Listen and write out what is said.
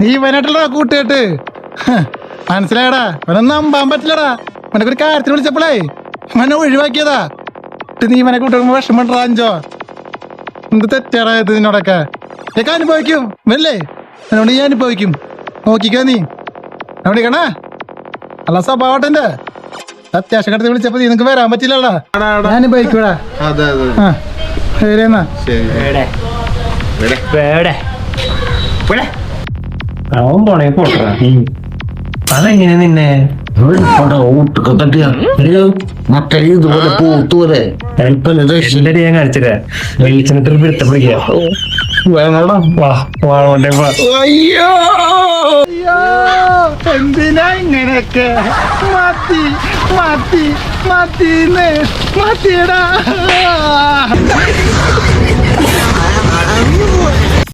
നീ ഇവനായിട്ടുള്ള കൂട്ടുകെട്ട് മനസ്സിലായടാ. അവനൊന്നും നമ്പാൻ പറ്റില്ലടാ. അവനൊരു കാര്യത്തിന് വിളിച്ചപ്പോളേ അവനെ ഒഴിവാക്കിയതാ. നീ ഇവനെ കൂട്ടുമ്പോ വിഷമണ്ടാ അഞ്ചോ. എന്ത് തെറ്റാടാ ഇത് നിന്നോടൊക്കെ. ഇതൊക്കെ അനുഭവിക്കും വല്ലേ. അതിനോട് ഞാൻ അനുഭവിക്കും. നോക്കിക്കോ നീ അവിടെ കണാ അല്ല സ്വഭാവട്ടെ. അത്യാവശ്യം കടത്തി വിളിച്ചപ്പോ നീ നിനക്ക് വരാൻ പറ്റില്ലടാ. ഞാൻ അനുഭവിക്കൂടാ. ശരിയെന്നാ. അവൻ പോണേ പോട്ടാ. അതെങ്ങനെ നിന്നെ ഞാൻ കാണിച്ചില്ലേ വെളിച്ചെണ്ണത്തിൽ പിടുത്ത പിടിക്കുക. എന്തിനാ ഇങ്ങനെയൊക്കെ മത്തി മത്തി മത്തിന്ന് മത്തിയടാ.